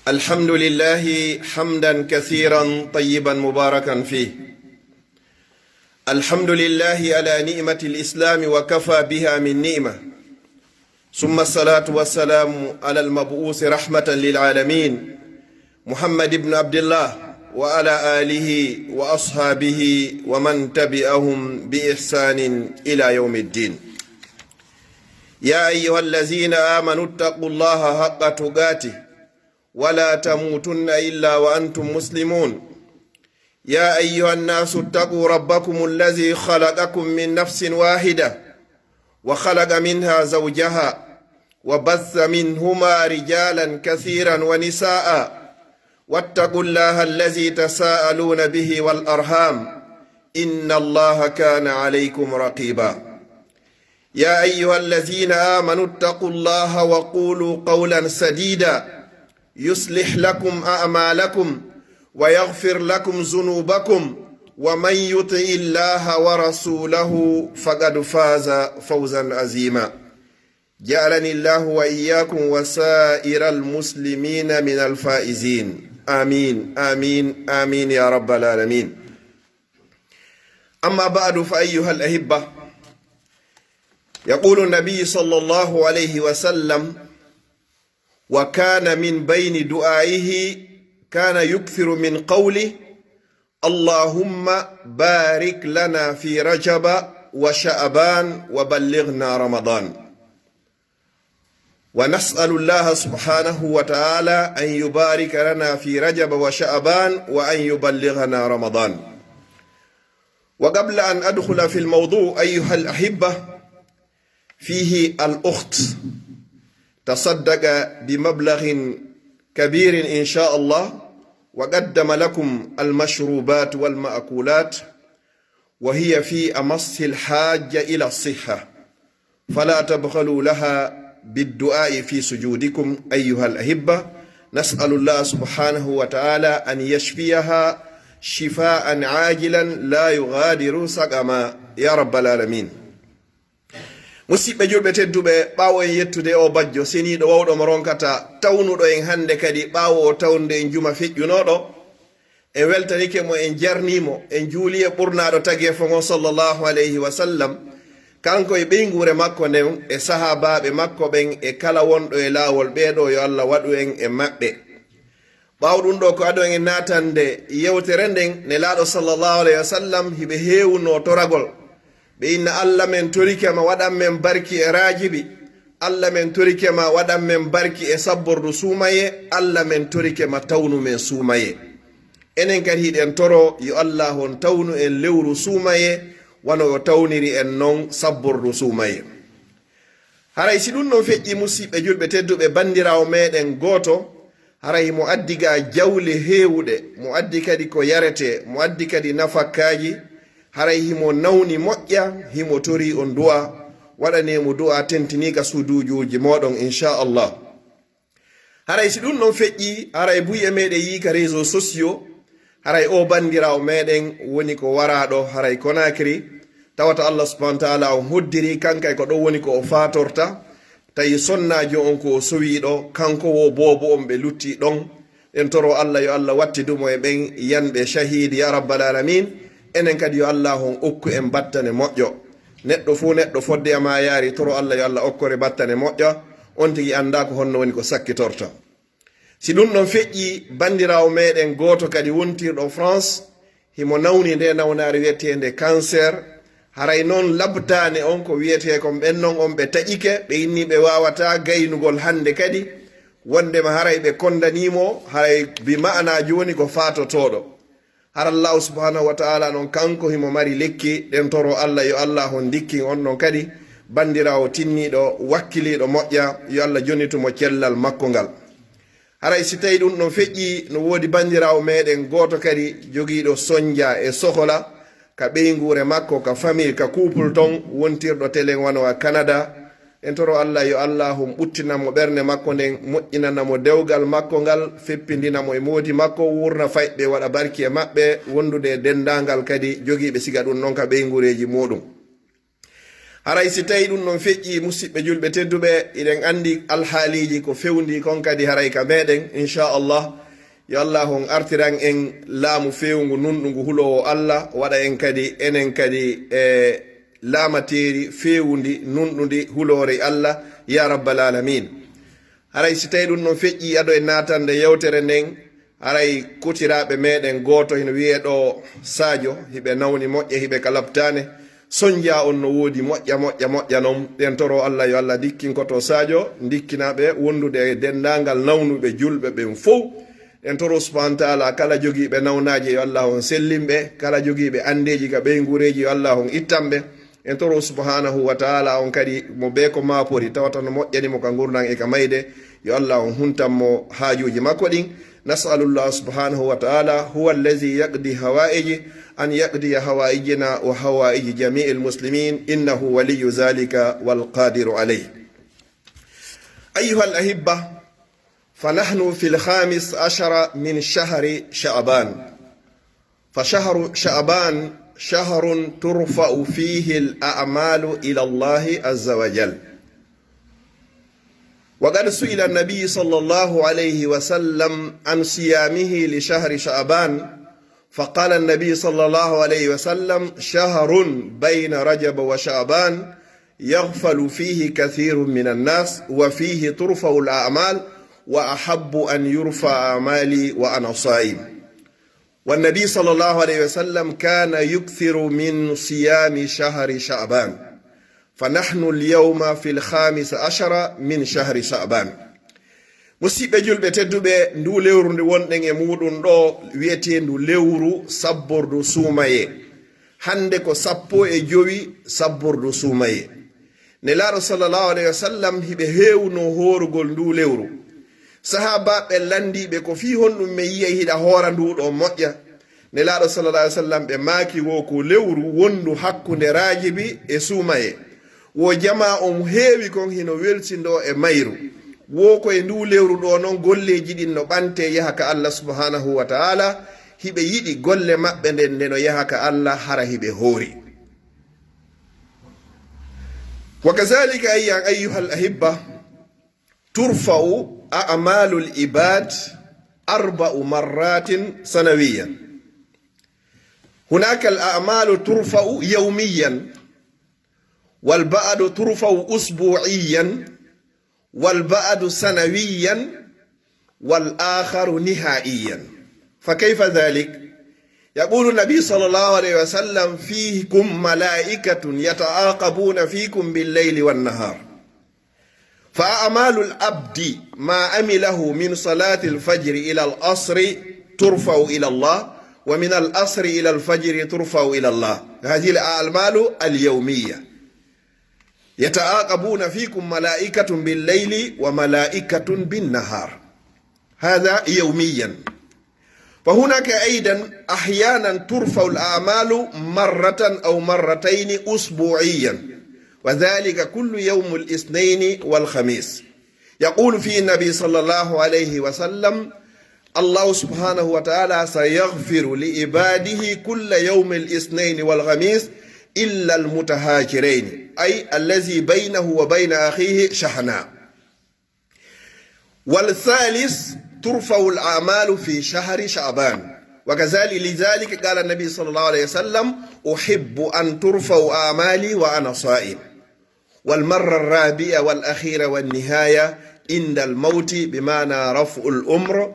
الحمد لله حمدا كثيرا طيبا مباركا فيه. الحمد لله على نعمة الإسلام وكفى بها من نعمة، ثم الصلاة والسلام على المبعوث رحمة للعالمين محمد بن عبد الله وعلى آله وأصحابه ومن تبعهم بإحسان إلى يوم الدين. يا أيها الذين آمنوا اتقوا الله حق تقاته ولا تموتن إلا وأنتم مسلمون. يا أيها الناس اتقوا ربكم الذي خلقكم من نفس واحدة وخلق منها زوجها وبث منهما رجالا كثيرا ونساء، واتقوا الله الذي تساءلون به والأرحام إن الله كان عليكم رقيبا. يا أيها الذين آمنوا اتقوا الله وقولوا قولا سديدا يصلح لكم أعمالكم ويغفر لكم ذنوبكم، ومن يطع الله ورسوله فقد فاز فوزا عظيما. جعلني الله وإياكم وسائر المسلمين من الفائزين، آمين آمين آمين يا رب العالمين. أما بعد، فأيها الأحبة، يقول النبي صلى الله عليه وسلم: وكان من بين دعائه كان يكثر من قوله اللهم بارك لنا في رجب وشعبان وبلغنا رمضان. ونسأل الله سبحانه وتعالى أن يبارك لنا في رجب وشعبان وأن يبلغنا رمضان. وقبل أن أدخل في الموضوع أيها الأحبة، فيه الأخت تصدق بمبلغ كبير إن شاء الله، وقدم لكم المشروبات والمأكولات، وهي في أمس الحاجة إلى الصحة، فلا تبخلوا لها بالدعاء في سجودكم أيها الأحبة. نسأل الله سبحانه وتعالى أن يشفيها شفاء عاجلا لا يغادر سقما يا رب العالمين. musidɓe julɓe tedduɓe, ɓaawo en yettude o bajjo seniiɗo wawɗo mo ronkata tawnuɗo en hannde kadi ɓaawo o tawnde en juma feƴƴunoɗo, en weltanike mo, en jarnimo, en juuli e ɓurnaaɗo tageefo ngon sallllahu alayhi wa sallam, kanko e ɓeygure makko nden e sahabaɓe makko ɓen e kala wonɗo e laawol ɓeeɗo, yo Allah waɗu en e maɓɓe. ɓaawɗum ɗo ko aɗo en natande yewtere nden ne laaɗo sallllahu alayhi wa sallam hiɓe heewuno toragol ɓe inna Allah men torikema waɗan men barki e rajibi, Allah men torikema waɗan men barki e sabbordu suumaye, Allah men torikema tawnu men suumaye. Enen kadi hiɗen toro yo Allah hon tawnu en lewru suumaye wano o tawniri en non sabbordu suumaye. Haray si ɗum non feƴƴi musidɓe julɓe tedduɓe, bandirawo meɗen goto haray mo addi ga jawle heewuɗe, mo addi kadi ko yarete, mo addi kadi nafakkaji, haray himo nawni moƴƴa, himo tori on du'a, waɗanemo du'a tentiniga suudujuji moɗon inchallah. haray si ɗum ɗon feƴƴi, haray buye meɗen yika réseau sociaux, haray o bandirawo meɗen woni ko waraɗo haray Conakry, tawata Allah subhanahu wa ta'ala on hoddiri kankay ko ɗon woni ko o fatorta, tawi sonnajo on ko o sowiɗo, kanko wo bobo on ɓe lutti ɗon. en toro Allah yo Allah wattidumo e ɓen yanɓe shahidi ya rabbal alamin. enen kadi yo Allah hon okku en battane moƴƴo. neɗɗo fuu neɗɗo fodde e ma yaari, toro Allah yo Allah okkore battane moƴƴo, on tigi anda ko honno woni ko sakkitorta. si ɗum ɗon feƴƴi, bandirawo meɗen goto kadi wontirɗo France, himo nawni nde nawnare wiyetede cancer. haray noon labtane on ko wiyete kon ɓennon on ɓe taƴike, ɓe inni ɓe wawata gaynugol hande kadi, wondema haray ɓe kondanimo, haray bi ma'ana joni ko fatotoɗo. hara Allah subhanahu wa ta'ala non kanko himo mari lekki, ɗen toro Allah yo Allah hon dikkin on non kadi bandirawo tinniɗo wakkiliɗo moƴƴa, yo Allah jonitumo cellal makko ngal. haray si tawi ɗum ɗon feƴƴi, no woodi bandirawo meɗen goto kadi jogiiɗo soñdia e sohola, ka ɓeygure makko, ka famille, ka couple ton wontirɗo telen wano a Canada. en toro Allah yo Allah hum ɓuttinamo ɓernde makko nden, moƴƴinanamo dewgal makko ngal, feppindinamo e moodi makko, wurna fayɓe, waɗa barki e maɓɓe, wondude dendangal kadi jogiiɓe siga ɗum noon ka ɓeygureji muɗum. haray si tawi ɗum ɗon feƴƴi musidɓe julɓe tedduɓe eɗen andi alhaaliji ko fewndi kon kadi haray ka meɗen inchallah yo allah on artiran en laamu fewngu nunɗugu hulowo allah waɗa en kadi enen kadi laamateri fewndi nunɗudi hulore allah ya rabbal alamin. haray si tawi ɗum ɗon feƴƴi aɗo e natande yewtere nden haray kutiraɓe meɗen goto hino wiye ɗo Sadio hiɓe nawni moƴƴe hiɓe kalabtane sonja on no woodi moƴƴa noon ɗen toro allah yo allah dikkinkoto Sadio dikkinaɓe wondude e dendagal nawnuɓe julɓe ɓen fof ɗen toro subhanahu wa taala kala jogiiɓe nawnaji yo allah on sellimɓe kala jogiiɓe andeji ka ɓey gureji yo allah on ittanɓe en toro subhanahu wa taala on kadi mo be ko mapori tawata no moƴƴanimo ka gurdan e ka mayde yo allah on huntanmo haajuji makko ɗin. nasalullah subhanahu wa taala huwa allazi yaqdi hawaiji an yaqdiya hawaijina wa hawaiji jamii almuslimin innahu waliyu zalika walqadiru alayh. ayuha alahibba فنحن في الخامس عشر من شهر شعبان فشهر شعبان شهر ترفع فيه الأعمال إلى الله عز وجل. وقد سئل النبي صلى الله عليه وسلم عن صيامه لشهر شعبان فقال النبي صلى الله عليه وسلم شهر بين رجب وشعبان يغفل فيه كثير من الناس وفيه ترفع الأعمال وأحب أن يرفع أعمالي وأنا صائم. والنبي صلى الله عليه وسلم كان يكثر من صيام شهر شعبان فنحن اليوم في الخامس عشر من شهر شعبان. musidɓe julɓe tedduɓe ndu lewru nde wonɗen e muɗum ɗo wiyete ndu lewru sabbordu suumaye. hande ko 15 sabbordu suumaye. nelaɗo sallallahu alayhi wa sallam hiɓe hewno horugol ndu lewru. sahabaɓe landiɓe ko fi honɗum me yiya hiɗa hoora nduɗo moƴƴa. nelaɗo sallallahu alayhi wa sallam ɓe maaki wo ko lewru wondu hakkunde rajibi e suumaye. wo jama on heewi kon hino welsindo e mayru. wo koye ndu lewru ɗo noon golleji ɗin no ɓante yaha ka allah subhanahu wa taala hiɓe yiɗi golle maɓɓe nden nde no yaha ka allah hara hiɓe hoori. wa kazalika ayyan ayyuha al ahibba turfa'u أعمال العباد 4 مرات سنويا. هناك الأعمال ترفع يوميا والبعض ترفع أسبوعيا والبعض سنويا والآخر نهائيا. فكيف ذلك؟ يقول النبي صلى الله عليه وسلم فيكم ملائكة يتعاقبون فيكم بالليل والنهار. فأعمال العبد ما عمله من صلاة الفجر إلى العصر ترفع إلى الله ومن العصر إلى الفجر ترفع إلى الله. هذه الأعمال اليومية. يتعاقبون فيكم ملائكة بالليل وملائكة بالنهار. هذا يوميا. فهناك أيضا أحيانا ترفع الأعمال مرة أو مرتين أسبوعيا وذلك كل يوم الاثنين والخميس. يقول فيه النبي صلى الله عليه وسلم الله سبحانه وتعالى سيغفر لعباده كل يوم الاثنين والخميس إلا المتهاجرين أي الذي بينه وبين أخيه شحناء. والثالث ترفع الأعمال في شهر شعبان. وكذلك لذلك قال النبي صلى الله عليه وسلم أحب أن ترفع أعمالي وأنا صائم. والمرة الرابعة والأخيرة والنهاية عند الموت بمعنى رفع الأمر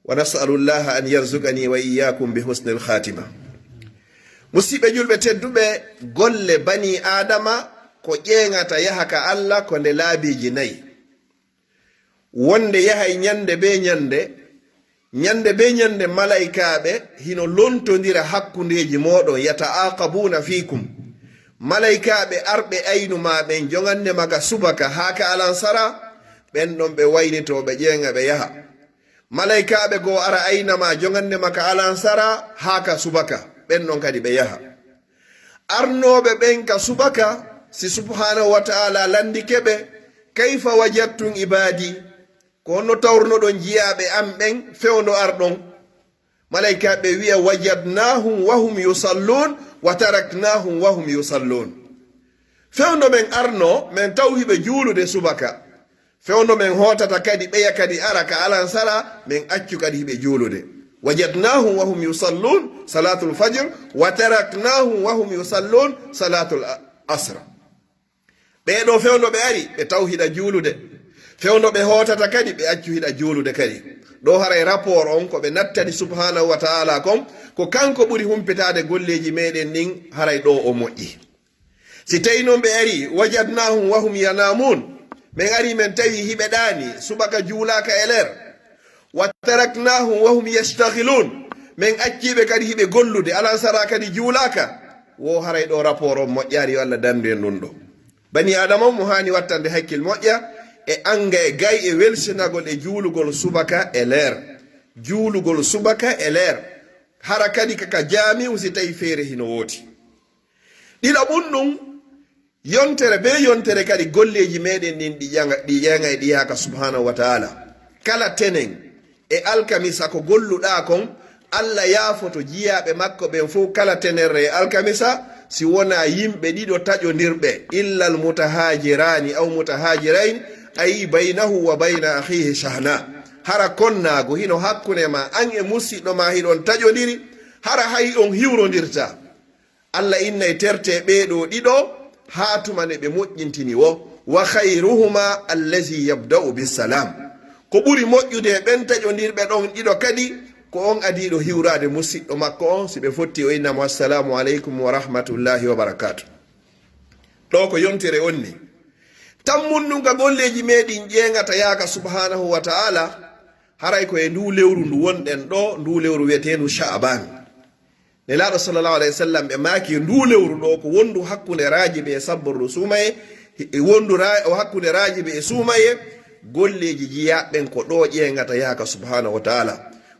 ونسأل الله أن يرزقني وإياكم بحسن الخاتمة. musidɓe julɓe tedduɓe golle bani adama ko ƴeŋata yaha ka allah ko nde laabiji 4. wonde yahay ñande be ñande malaikaɓe hino lontodira hakkundeji moɗon yata'aqabuna fikum. malaikaɓe arɓe aynuma ɓen jogande maga subaka ha ka alansara ɓen ɗon ɓe waynitoɓe ƴeŋa ɓe yaha. malaikaɓe go ara aynama jogande maka alansara ha ka subaka ɓen ɗon kadi ɓe yaha. arnoɓe ɓen ka subaka si subhanahu wa ta'ala landikeɓe kayfa wajadtum ibadi ko no tawrnoɗon jiyaɓe am ɓen fewno arɗon. malaikaɓe wiya wajadnahum wahum yusallun wa taraknahum wahum yusallun. fewndo men arno men taw hiɓe juulude subaka fewndo men hotata kadi ɓeya kadi ara ka alansara min accu kadi hiɓe juulude wajadnahum wahum yusallun salatul fajr wa taraknahum wahum yusallun salatul asra. ɓeɗo fewndo ɓe ari ɓe taw hiɗa juulude fewndo ɓe hotata kadi ɓe accu hiɗa juulude kadi ɗo haray rapport on ko ɓe nattani subhanahu wa ta'ala kon ko kanko ɓuri humpitade golleji meɗen ɗin haray ɗo o moƴƴi. si tawi noon ɓe ari wajadnahum wahum yanamun min ari min tawi hiɓe ɗani subaka juulaka e ler wa taraknahum wahum yastaghilun min acciɓe kadi hiɓe gollude alansara kadi juulaka wo haray ɗo rapport on moƴƴari yo Allah dandu en ɗum ɗo. bani adama mo hani wattande hakkil moƴƴa e anga e gay e welsinagol e juulugol subaka e ler juulugol subaka e ler hara kadi kaka jamiu si tawi feere hino wooti. ɗiɗa ɓunɗum yontere be yontere kadi golleji meɗen ɗin ɗi ƴeŋa e ɗi yaka subhanahu wa ta'ala kala tenen e alkamisa ko golluɗa kon Allah yaafoto jiyaɓe makko ɓen fof kala tenerre e alkamisa si wona yimɓe ɗiɗo taƴodirɓe illal mutahajirani aw mutahajirain ayi baynahu wa bayna akhihi shahna hara konnago hino hakkunde ma an e musidɗo ma hiɗon taƴodiri hara hay on hiwrodirta Allah innay terte ɓeɗo ɗiɗo ha tumane ɓe moƴƴintini wo wa khayruhuma allazi yabda'u bisalam ko ɓuri moƴƴude ɓen taƴodirɓe ɗon ɗiɗo kadi ko on adiɗo hiwrade musidɗo makko on si ɓe fotti o innamo assalamu aleykum wa rahmatullahi wa barakatuh. ɗo ko yontere on ni tammunɗum golleji meɗin ƴeŋata yaaka subhanahu wa ta'ala haray ko e ndu lewru ndu wonɗen ɗo ndu lewru wiyetendu sha'ban nelaɗo sallallahu alayhi wa sallam ɓe maaki ndu lewru ɗo ko wondu hakkunde rajiɓe e sabbordu sumaye wondu hakkunde rajiɓe e sumaye golleji jiyaɓɓen ko ɗo ƴeŋata yaaka subhanahu wa ta'ala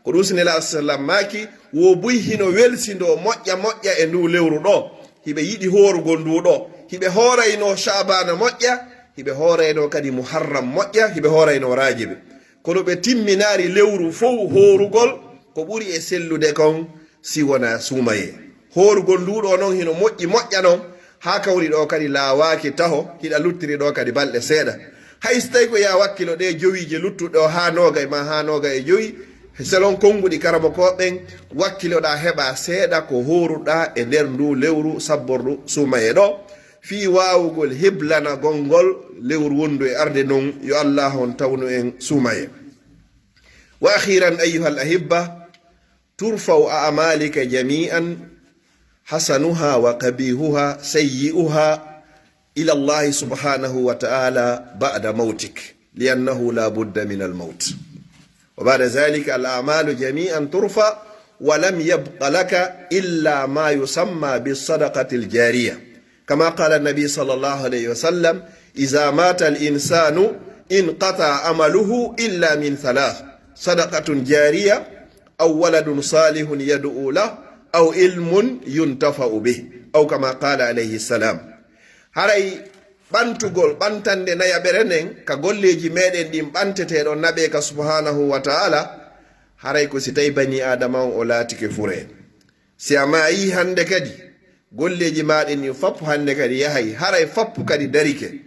ko ɗum sinelaɗo sallam maaki wo buy hino welsindo moƴƴa e ndu lewru ɗo hiɓe yiɗi horugol ndu ɗo hiɓe horayno sha'bana moƴƴa hiɓe horayno kadi muharram moƴƴa hiɓe horayno rajiɓe kono ɓe timminari lewru fof horugol ko ɓuri e sellude kon si wona sumaye horugol nduɗo noon hino moƴƴa noon ha kawri ɗo kadi lawaki taho hiɗa luttiri ɗo kadi balɗe seeɗa hay so tawi ko ya wakkilo ɗe jowiji luttuɗe o ha noga ma ha noga e joyi selon konguɗi karama koɓen wakkiloɗa heɓa seeɗa ko horuɗa e nder ndu lewru sabbordu sumaye ɗo fi wawugol heblana gongol lewru wondu e arde noon yo Allah on tawnu en sumaye. wa akhiran ayuha al ahibba turfau a'malika jami'an hasanuha wa qabihuha sayyi'uha ila Allah subhanahu wa ta'ala ba'da mautik li'annahu la budda min al maut wa ba'da dhalika al a'malu jami'an turfa wa lam yabqa laka illa ma yusamma bis sadaqati al jariyah كما قال النبي صلى الله عليه وسلم إذا مات الإنسان انقطع عمله إلا من ثلاث صدقة جارية أو ولد صالح يدعو له أو علم ينتفع به أو كما قال عليه السلام. haray ɓantugol ɓantande nayaɓere nden ka golleji meɗen ɗin ɓanteteɗon naɓe ka subhanahu wa ta'ala haray ko si tawi bani adama on o laatike fure si a mayi hande kadi golleji maɗen ni fappu hande kadi yahay haray fappu kadi darike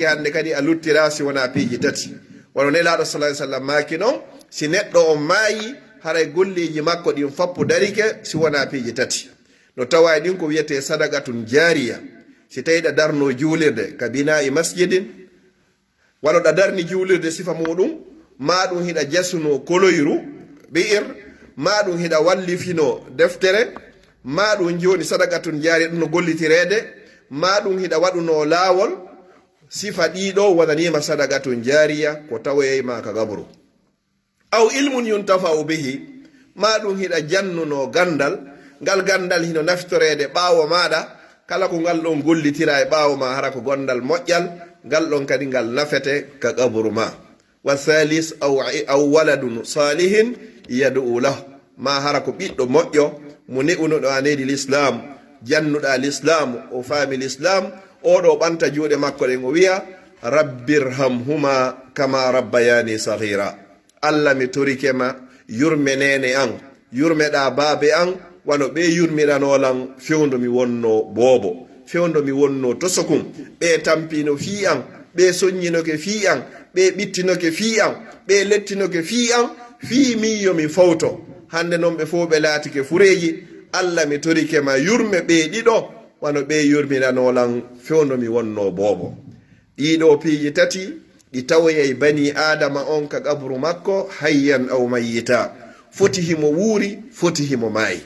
hande kadi a luttira si wona piiji tati wono nelaɗo sallallahu alaihi wasallam maaki noon si neɗɗo on maayi haray golleji makko ɗin fappu darike si wona piiji tati no tawa ɗin ko wiyete sadaqatun jariya si tawi ɗa darno juulirde ka bina'i masjidin wano ɗa darni juulirde sifa muɗum ma ɗum hiɗa jasuno koloyru bi'ir ma ɗum hiɗa wallifino deftere ma ɗum joni sadaqatun jariya ɗum no gollitirede ma ɗum hiɗa waɗuno laawol sifa ɗiɗo waɗanima sadaqatun jariya ko tawoyeyma ka gabru aw ilmun yuntafa'u bihi ma ɗum hiɗa jannuno gandal ngal gandal hino naftorede ɓaawo maɗa kala ko ngal ɗon gollitira e ɓaawo ma hara ko gondal moƴƴal ngal ɗon kadi ngal nafete ka gabru ma. wa thalis aw waladun salihin yad'u lahu ma hara ko ɓiɗɗo moƴƴo mo ne'unoɗo anedi l'islam jannuɗa l'islam o faami l'islam oɗo ɓanta juuɗe makko ɗen o wiya rabbirhamhuma kama rabbayani saghira allah mi torikema yurmenene an yurmeɗa baabe an wano ɓe yurmiranolan fewndo mi wonno boobo fewndo mi wonno to sokum ɓe tampino fi an ɓe soññinoke fi an ɓe ɓittinoke fi an ɓe lettinoke fi an fi min yomi fawto hande noon ɓe fof ɓe laatike fureji allah mi torike ma yurme ɓe ɗiɗo wano ɓe yurminanolan fewndo mi wonno boobo ɗiɗo piiji tati ɗi tawoyey bani adama on ka qabru makko hayyan aw mayyita foti himo wuuri foti himo maayi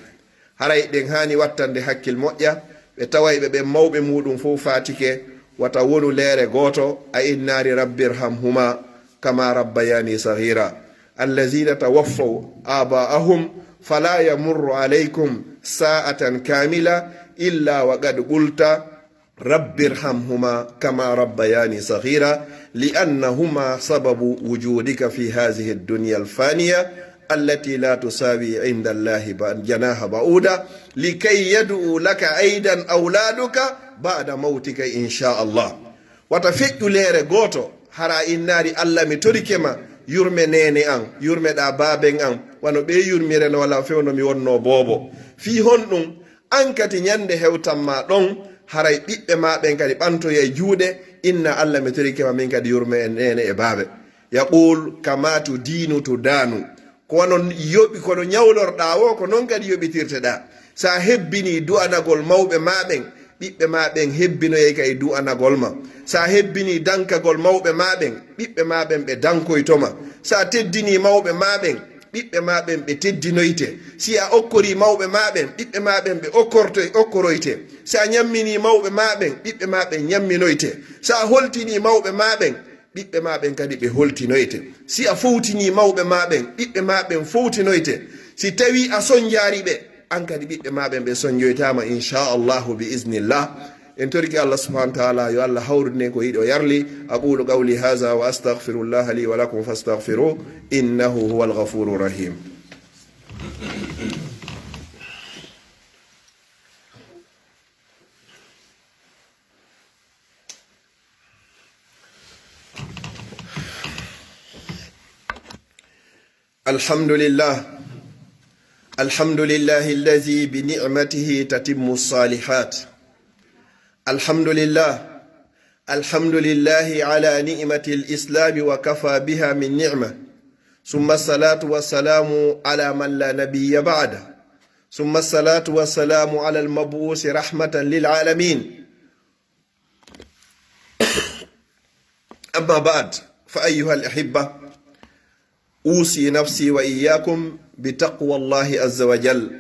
haray ɗen hani wattande hakkil moƴƴa ɓe tawayɓe ɓe mawɓe muɗum fof fatike wata wonu leere gooto a innari rabbirhamhuma kama rabbayani sahira allazina tawaffaw aba'ahum fala yamurru alaykum sa'atan kamila illa wa qad qulta rabbirhamhuma kama rabbayani saghira li'annahuma sababu wujudika fi hadhihi ad-dunya al-faniya allati la tusawi 'inda Allahi janaha ba'uda likay yad'u laka aidan awladuka ba'da mautika insha Allah. Wata feƴƴu leere gooto hara innari Allah mi torikema yurme nene an yurme ɗa baben an wano ɓe yurmireno wala fewno mi wonno boobo fi honɗum an kati ñande hewtanma ɗon haray ɓiɓɓe maɓen kadi ɓantoye juuɗe inna Allah mi torikema min kadi yurme en nene e baabe yaqul kama tu dinu tu danu kono yoɓi kono ñawlorɗa o ko noon kadi yoɓitirteɗa sa hebbini du'anagol mawɓe maɓen ɓiɓɓe maɓen hebbinoye kay du'anagol ma sa hebbini dankagol mawɓe maɓen ɓiɓɓe maɓen ɓe dankoytoma sa teddini mawɓe maɓen ɓiɓɓe maɓen ɓe teddinoyte si a okkori mawɓe maɓen ɓiɓɓe maɓen ɓe okkoroyte sa ñammini mawɓe maɓen ɓiɓɓe maɓen ñamminoyte sa holtini mawɓe maɓen ɓiɓɓe maɓen kadi ɓe holtinoyte si a fowtini mawɓe maɓen ɓiɓɓe maɓen fowtinoyte si tawi a sonjari ɓe an kadi ɓiɓɓe maɓen ɓe soñjoytama inchallahu bi iznillah en toriki Allah subhanahu wa ta'ala yo Allah hawrine ko yiɗi o yarli aqulu qawli hadha wa astaghfirullah li wa lakum fastaghfiruh innahu huwal ghafurur rahim. الحمد لله الذي بنعمته تتم الصالحات. الحمد لله على نعمة الإسلام وكفى بها من نعمة ثم الصلاة والسلام على من لا نبي بعده ثم الصلاة والسلام على المبعوث رحمة للعالمين. أما بعد فأيها الأحبة أوصي نفسي وإياكم بتقوى الله عز وجل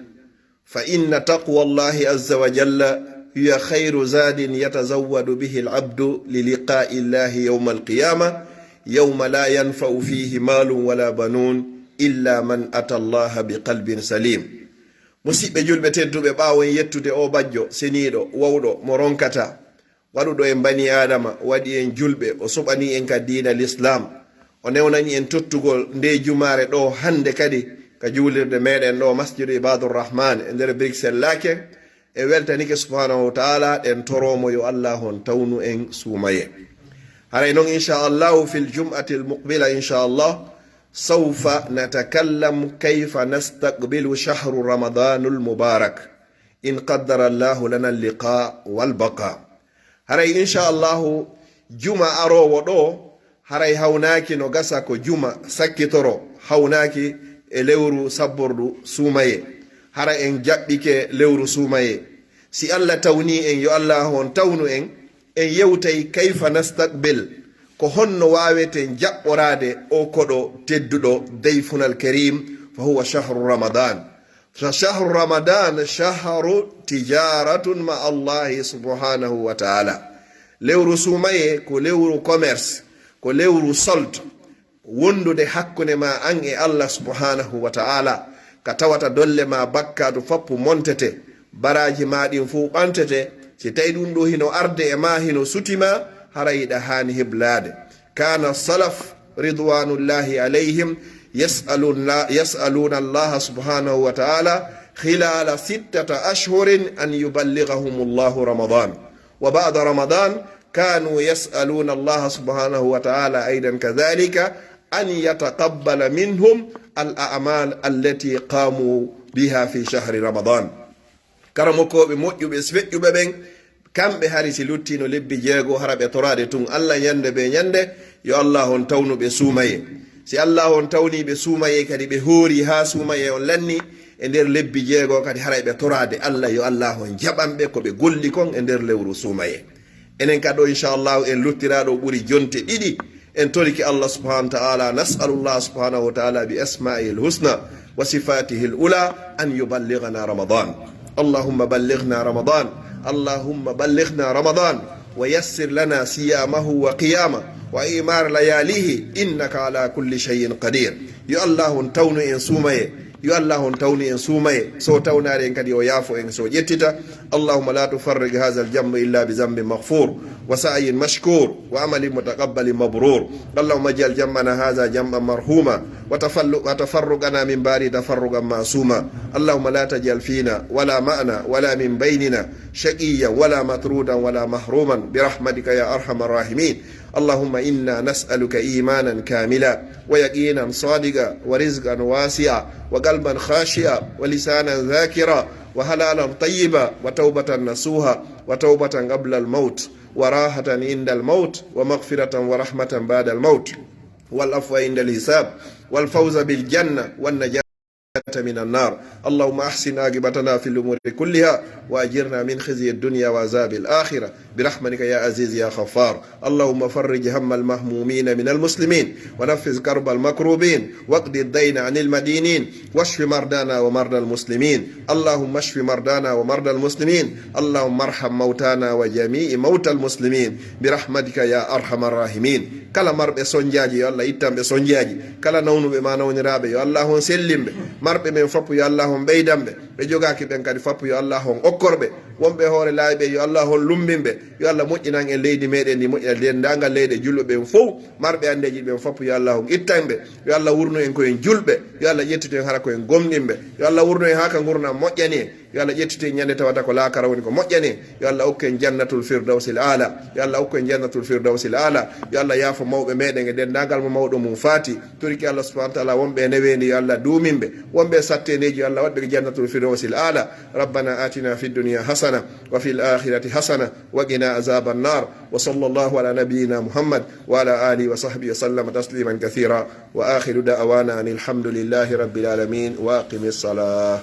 فإن تقوى الله عز وجل هي خير زاد يتزود به العبد للقاء الله يوم القيامة يوم لا ينفع فيه مال ولا بنون إلا من أتى الله بقلب سليم. musidɓe julɓe tedduɓe ɓaawon yettude o bajjo seniiɗo wawɗo mo ronkata waɗuɗo en bani adama waɗi en julɓe o suɓani en ka diina l'islam o newnani en tottugol nde jumare ɗo hande kadi ka juulirde meɗen ɗo masjidu ibadur rahman e nder Bruxelles lake e weltanike subhanahu wa ta'ala ɗen toromo yo Allah hon tawnu en suumaye. haray noon inchallahu fi ljum'ati almuqbila inchallah sawfa natakallamu kayfa nastaqbilu shahru ramadanu almubarak in qaddara allahu lana alliqa walbaqa. haray inchallahu juma arowo ɗo haray hawnaki no gasa ko juma sakkitoro hawnaki e lewru sabbordu suumaye hara en jaɓɓike lewru suumaye si Allah tawni en yo Allah hon tawnu en yewtay kayfa nastaqbil ko honno waweten jaɓɓorade o koɗo tedduɗo dayfunal karim fa huwa shahru ramadan. fa shahru ramadan shahru tijaratun ma allahi subhanahu wa ta'ala. lewru suumaye ko lewru commerce ko lewru solde wondude hakkunde ma an e Allah subhanahu wa ta'ala ka tawata dolle ma bakkadu fappu montete baraji maɗin fu ɓantete si tawi ɗum ɗo hino arde e ma hino sutima hara yiɗa hani heblade. kana salaf ridwanullahi alayhim yas'aluna Allah subhanahu wa ta'ala khilala 6 ashhurin an yuballighahum Allahu ramadan wa ba'da ramadan كانوا يسألون الله سبحانه وتعالى أيضا كذلك أن يتقبل منهم الأعمال التي قاموا بها في شهر رمضان. كرمكو بمؤيب اسفئ ببن kamɓe hari si luttino lebbi jeego hara ɓe torade tun allah ñande be ñande yo allah on tawnu ɓe suumaye si allah on tawni ɓe suumaye kadi ɓe hoori ha suumaye on lanni e nder lebbi jeego kadi haray ɓe torade allah yo allah on jaɓanɓe ko ɓe golli kon e nder lewru suumaye enen kadi ɗo inchallahu en luttiraɗo ɓuuri jonte ɗiɗi en toriki allah subhanahu wa taala nasalullah subhanahu wa taala bi asma'ihi lhusna wa sifatihi l'ula an yuballighana ramadan allahumma ballighna ramadan allahumma ballighna ramadan wa yassir lana siyamahu wa qiyama wa imar layalihi innaka ala kulli shay'in qadir yo allah on tawnu en suumaye yo allah on tawni en suumaye so tawnare en kadi o yaafo en so ƴettita allahumma la tufarrig hadha aljamb illa bi zambin maghfur wa sa'yin mashkur wa amalin mutaqabbalin mabrur allahumma ij'al jammana hadha jamban marhuma wa tafarruqana min ba'di tafarruqan ma'suma allahumma la taj'al fina wala ma'na wala min baynina shaqiyyan wala matrudan wala mahruman birahmatika ya arhamar rahimin اللهم إنا نسألك إيمانا كاملا ويقينا صادقا ورزقا واسعا وقلبا خاشعا ولسانا ذاكرا وحلالا طيبا وتوبة نصوحا وتوبة قبل الموت وراحة عند الموت ومغفرة ورحمة بعد الموت والعفو عند الحساب والفوز بالجنة والنجاة من النار اللهم أحسن عاقبتنا في الأمور كلها وأجرنا من خزي الدنيا وعذاب الآخرة برحمتك يا عزيز يا غفار اللهم فرج هم المهمومين من المسلمين ونفذ كرب المكروبين واقض الدين عن المدينين واشف مرضانا ومرضى المسلمين اللهم اشف مرضانا ومرضى المسلمين اللهم ارحم موتانا وجميع موتى المسلمين برحمتك يا أرحم الراحمين كلا مرب سونجاجي يا الله يتم بسونجاجي كلا نونو بما نونرابي يا الله سلم marɓe men foppu yo allah on ɓeydamɓe ɓe jogaki ɓen kadi foppu yo allah on okkorɓe wonɓe hoore laaɓe yo allah on lumbinɓe yo allah moƴƴinan en leydi meɗen ndi moƴƴina dendagal leyɗe julɓe ɓen fof marɓe andeji ɓen foppu yo allah on ittanɓe yo allah wurno en koyen julɓe yo allah ƴettito en hara koyen gomɗinɓe yo allah wurno en ha ka gurdam moƴƴani en yo allah ƴettito en ñande tawata ko laakara woni ko moƴƴani yo allah hokku en jannatul firdawsil ala yo allah hokku en jannatul firdawsil ala yo allah yaafo mawɓe meɗen e dendagal mo mawɗo mum faati toriki allah subahana taala wonɓe newendi yo allah duuminɓe wonɓe satteneji yo allah waɗɓe ko jannatul firdawsil ala rabbana atina fi dunia hasana wa fi l'akhirati hasana wa qina azaba annar wa sallallahu ala nabiyina muhammad wa ala alihi wa sahbihi wa sallama tasliman kathira wa akhiru da'wana anil hamdulillahi rabbil alamin wa aqimis salah.